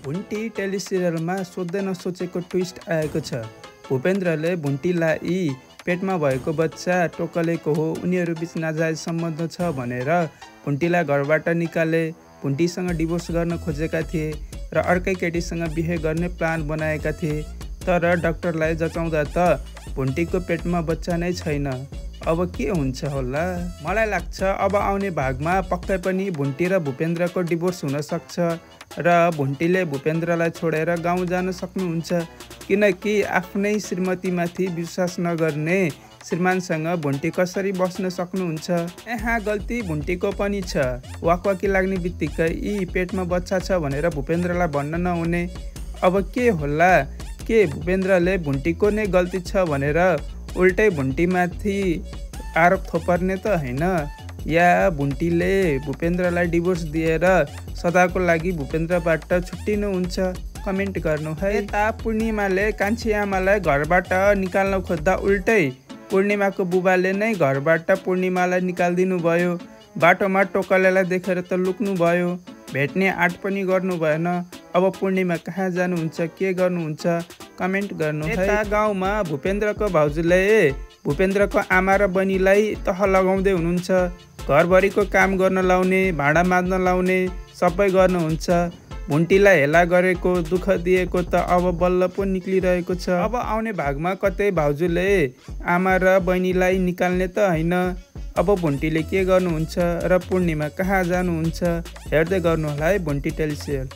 भुन्टी टेलिसिरियलमा सोध्दै नसोचेको ट्विस्ट आएको छ। भूपेन्द्रले भुन्टीलाई पेटमा भएको बच्चा टोकलेको हो, उनीहरू बीच नाजायज सम्बन्ध छ भनेर भुन्टीलाई घरबाट निकाले। भुन्टीसँग डिभोर्स गर्न खोजेका थिए र अर्कै केटीसँग बिहे गर्ने प्लान बनाएका थिए। तर डाक्टरलाई जचाउँदा त भुन्टीको पेटमा बच्चा नै छैन। अब के हुन्छ होला? मलाई लाग्छ अब आउने भागमा पक्कै पनि भुन्टी र भूपेन्द्रको डिभोर्स हुन सक्छ र भुन्टीले भूपेन्द्रलाई छोडेर गाउँ जान सक्नुहुन्छ, किनकि आफ्नै श्रीमतीमाथि विश्वास नगर्ने श्रीमानसँग भुन्टी कसरी बस्न सक्नुहुन्छ? यहाँ गल्ती भुन्टीको पनि छ। वाकवाकी लाग्ने बित्तिकै यी पेटमा बच्चा छ भनेर भूपेन्द्रलाई भन्न नहुने। अब के होला? के भूपेन्द्रले भुन्टीको नै गल्ती छ भनेर उल्टै भुन्टीमाथि आरोप थोपर्ने त होइन? या भुन्टीले भूपेन्द्रलाई डिभोर्स दिएर सदाको लागि भूपेन्द्रबाट छुट्टिनुहुन्छ? कमेन्ट गर्नु है। यता पूर्णिमाले कान्छी आमालाई घरबाट निकाल्न खोज्दा उल्टै पूर्णिमाको बुबाले नै घरबाट पूर्णिमालाई निकालिदिनु भयो। बाटोमा टोकलेलाई देखेर त लुक्नु भयो, भेट्ने आँट पनि गर्नु भएन। अब पूर्णिमा कहाँ जानुहुन्छ, के गर्नुहुन्छ? कमेन्ट गर्नु है। यता गाउँमा भूपेन्द्रको भाउजूले भूपेन्द्रको आमा र बहिनीलाई तह लगाउँदै हुनुहुन्छ। घरभरिको काम गर्न लाउने, भाँडा माझ्न लाउने सबै गर्नुहुन्छ। भुन्टीलाई हेला गरेको, दुःख दिएको त अब बल्ल पो निक्लिरहेको छ। अब आउने भागमा कतै भाउजूले आमा र बहिनीलाई निकाल्ने त होइन। अब भुन्टीले के गर्नुहुन्छ र पूर्णिमा कहाँ जानुहुन्छ? हेर्दै गर्नुहोला है भुन्टी टेलिसिरियल।